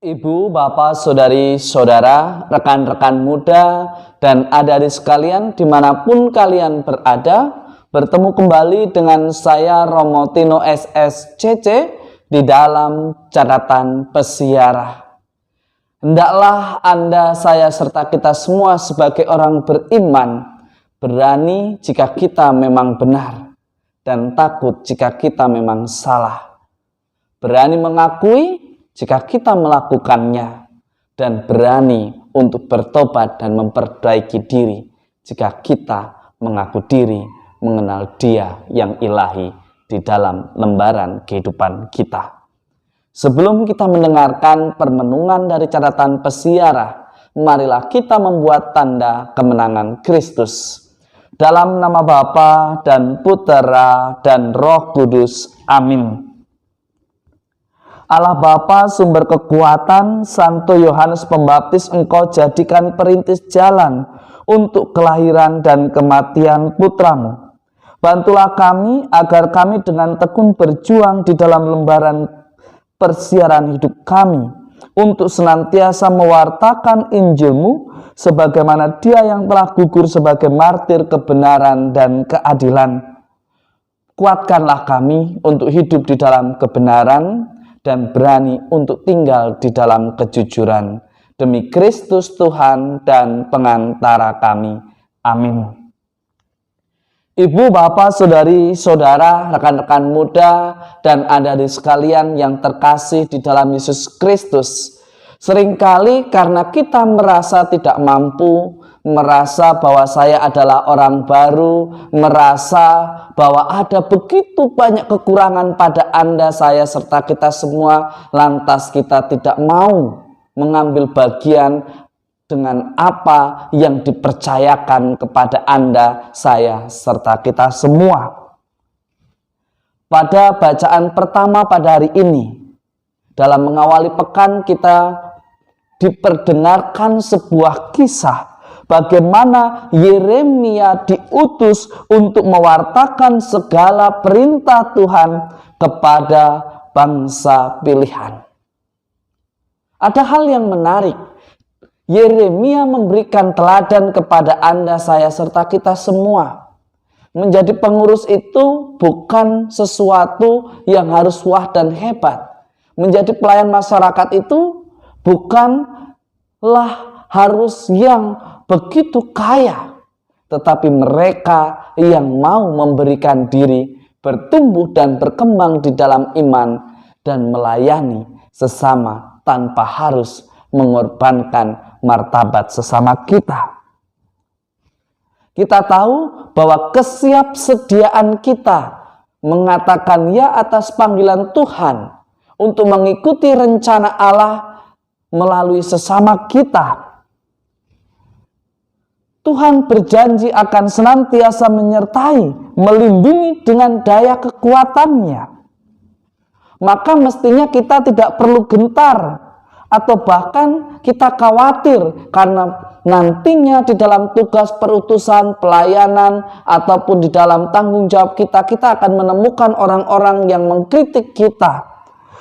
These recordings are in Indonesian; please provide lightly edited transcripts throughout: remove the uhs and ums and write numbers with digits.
Ibu, bapak, saudari, saudara, rekan-rekan muda, dan adik-adik sekalian dimanapun kalian berada, bertemu kembali dengan saya Romo Tino SSCC di dalam catatan pesiarah. Hendaklah Anda, saya, serta kita semua sebagai orang beriman berani jika kita memang benar dan takut jika kita memang salah. Berani mengakui jika kita melakukannya, dan berani untuk bertobat dan memperbaiki diri jika kita mengaku diri mengenal Dia yang ilahi di dalam lembaran kehidupan kita. Sebelum kita mendengarkan permenungan dari catatan pesiarah, marilah kita membuat tanda kemenangan Kristus. Dalam nama Bapa dan Putera dan Roh Kudus. Amin. Allah Bapa, sumber kekuatan, Santo Yohanes Pembaptis Engkau jadikan perintis jalan untuk kelahiran dan kematian putramu. Bantulah kami agar kami dengan tekun berjuang di dalam lembaran persiaran hidup kami untuk senantiasa mewartakan Injil-Mu sebagaimana Dia yang telah gugur sebagai martir kebenaran dan keadilan. Kuatkanlah kami untuk hidup di dalam kebenaran dan berani untuk tinggal di dalam kejujuran. Demi Kristus Tuhan dan pengantara kami. Amin. Ibu, bapak, saudari, saudara, rekan-rekan muda, dan adik-adik sekalian yang terkasih di dalam Yesus Kristus. Seringkali karena kita merasa tidak mampu, merasa bahwa saya adalah orang baru, merasa bahwa ada begitu banyak kekurangan pada Anda, saya, serta kita semua, lantas kita tidak mau mengambil bagian dengan apa yang dipercayakan kepada Anda, saya, serta kita semua. Pada bacaan pertama pada hari ini, dalam mengawali pekan kita diperdengarkan sebuah kisah bagaimana Yeremia diutus untuk mewartakan segala perintah Tuhan kepada bangsa pilihan. Ada hal yang menarik. Yeremia memberikan teladan kepada Anda, saya, serta kita semua. Menjadi pengurus itu bukan sesuatu yang harus wah dan hebat. Menjadi pelayan masyarakat itu bukanlah harus yang begitu kaya, tetapi mereka yang mau memberikan diri, bertumbuh dan berkembang di dalam iman, dan melayani sesama tanpa harus mengorbankan martabat sesama kita. Kita tahu bahwa kesiapsediaan kita mengatakan ya atas panggilan Tuhan untuk mengikuti rencana Allah melalui sesama kita. Tuhan berjanji akan senantiasa menyertai, melindungi dengan daya kekuatannya. Maka mestinya kita tidak perlu gentar atau bahkan kita khawatir karena nantinya di dalam tugas perutusan, pelayanan, ataupun di dalam tanggung jawab kita, kita akan menemukan orang-orang yang mengkritik kita,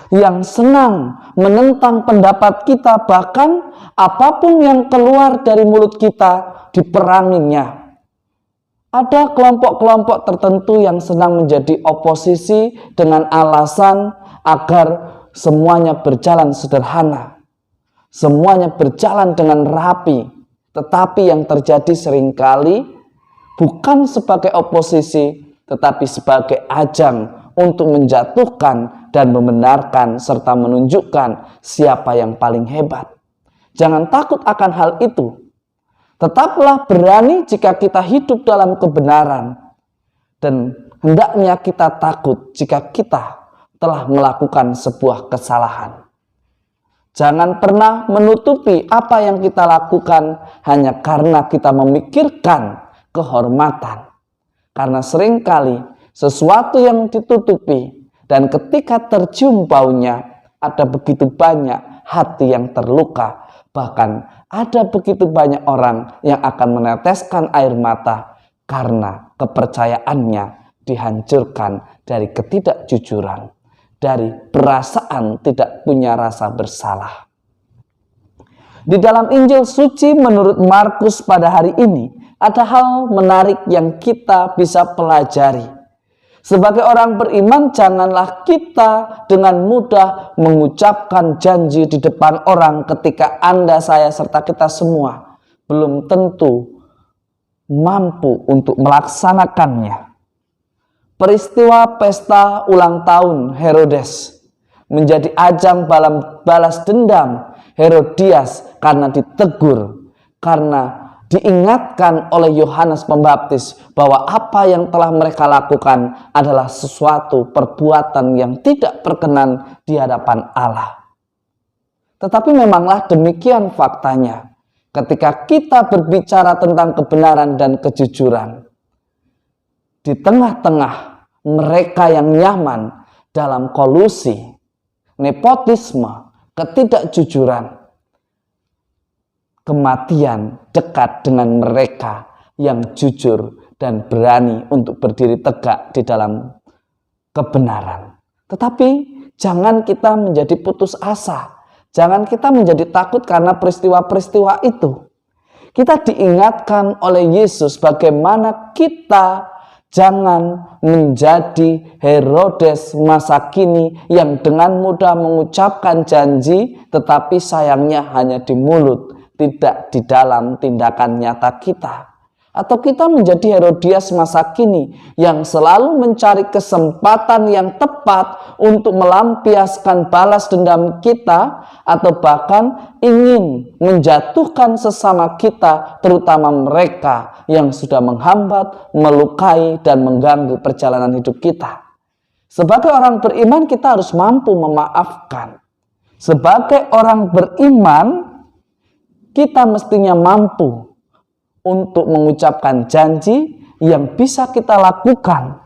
yang senang menentang pendapat kita, bahkan apapun yang keluar dari mulut kita diperanginya. Ada kelompok-kelompok tertentu yang senang menjadi oposisi dengan alasan agar semuanya berjalan sederhana, semuanya berjalan dengan rapi. Tetapi yang terjadi seringkali bukan sebagai oposisi, tetapi sebagai ajang untuk menjatuhkan dan membenarkan serta menunjukkan siapa yang paling hebat. Jangan takut akan hal itu. Tetaplah berani jika kita hidup dalam kebenaran. Dan hendaknya kita takut jika kita telah melakukan sebuah kesalahan. Jangan pernah menutupi apa yang kita lakukan hanya karena kita memikirkan kehormatan. Karena seringkali sesuatu yang ditutupi dan ketika tercium baunya ada begitu banyak hati yang terluka. Bahkan ada begitu banyak orang yang akan meneteskan air mata karena kepercayaannya dihancurkan dari ketidakjujuran, dari perasaan tidak punya rasa bersalah. Di dalam Injil suci menurut Markus pada hari ini, ada hal menarik yang kita bisa pelajari. Sebagai orang beriman, janganlah kita dengan mudah mengucapkan janji di depan orang ketika Anda, saya, serta kita semua belum tentu mampu untuk melaksanakannya. Peristiwa pesta ulang tahun Herodes menjadi ajang balas dendam Herodias karena ditegur, karena diingatkan oleh Yohanes Pembaptis bahwa apa yang telah mereka lakukan adalah sesuatu perbuatan yang tidak berkenan di hadapan Allah. Tetapi memanglah demikian faktanya. Ketika kita berbicara tentang kebenaran dan kejujuran, di tengah-tengah mereka yang nyaman dalam kolusi, nepotisme, ketidakjujuran, kematian dekat dengan mereka yang jujur dan berani untuk berdiri tegak di dalam kebenaran. Tetapi jangan kita menjadi putus asa. Jangan kita menjadi takut karena peristiwa-peristiwa itu. Kita diingatkan oleh Yesus bagaimana kita jangan menjadi Herodes masa kini yang dengan mudah mengucapkan janji, tetapi sayangnya hanya di mulut, tidak di dalam tindakan nyata kita. Atau kita menjadi Herodias masa kini yang selalu mencari kesempatan yang tepat untuk melampiaskan balas dendam kita, atau bahkan ingin menjatuhkan sesama kita, terutama mereka yang sudah menghambat, melukai, dan mengganggu perjalanan hidup kita. Sebagai orang beriman, kita harus mampu memaafkan. Sebagai orang beriman, kita mestinya mampu untuk mengucapkan janji yang bisa kita lakukan.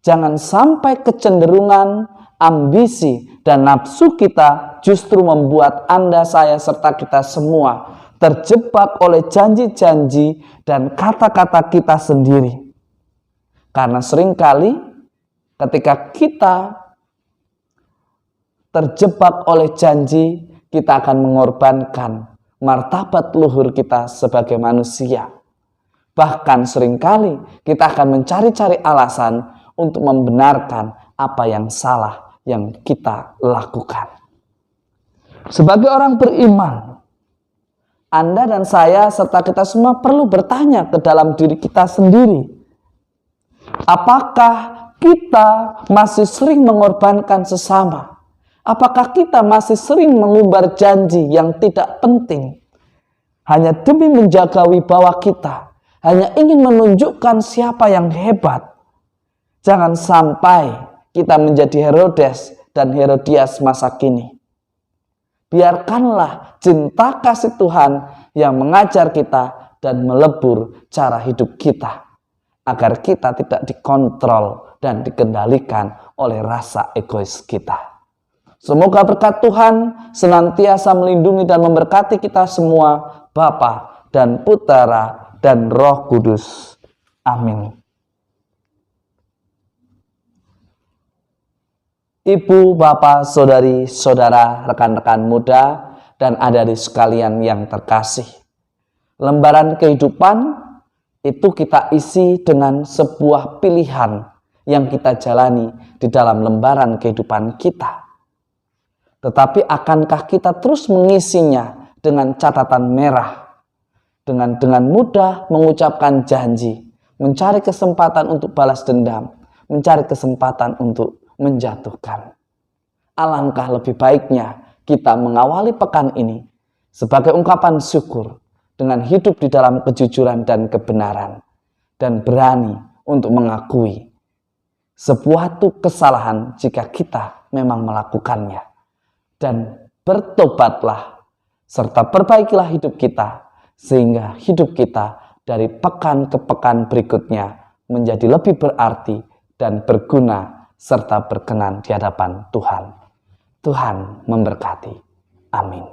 Jangan sampai kecenderungan, ambisi, dan nafsu kita justru membuat Anda, saya, serta kita semua terjebak oleh janji-janji dan kata-kata kita sendiri. Karena seringkali ketika kita terjebak oleh janji, kita akan mengorbankan martabat luhur kita sebagai manusia. Bahkan seringkali kita akan mencari-cari alasan untuk membenarkan apa yang salah yang kita lakukan. Sebagai orang beriman, Anda dan saya serta kita semua perlu bertanya ke dalam diri kita sendiri. Apakah kita masih sering mengorbankan sesama? Apakah kita masih sering mengumbar janji yang tidak penting hanya demi menjaga wibawa kita, hanya ingin menunjukkan siapa yang hebat? Jangan sampai kita menjadi Herodes dan Herodias masa kini. Biarkanlah cinta kasih Tuhan yang mengajar kita dan melebur cara hidup kita, agar kita tidak dikontrol dan dikendalikan oleh rasa egois kita. Semoga berkat Tuhan senantiasa melindungi dan memberkati kita semua, Bapa dan Putera dan Roh Kudus. Amin. Ibu, bapak, saudari, saudara, rekan-rekan muda, dan adik-adik sekalian yang terkasih. Lembaran kehidupan itu kita isi dengan sebuah pilihan yang kita jalani di dalam lembaran kehidupan kita. Tetapi akankah kita terus mengisinya dengan catatan merah, dengan mudah mengucapkan janji, mencari kesempatan untuk balas dendam, mencari kesempatan untuk menjatuhkan? Alangkah lebih baiknya kita mengawali pekan ini sebagai ungkapan syukur dengan hidup di dalam kejujuran dan kebenaran, dan berani untuk mengakui sebuah kesalahan jika kita memang melakukannya. Dan bertobatlah serta perbaikilah hidup kita, sehingga hidup kita dari pekan ke pekan berikutnya menjadi lebih berarti dan berguna serta berkenan di hadapan Tuhan. Tuhan memberkati. Amin.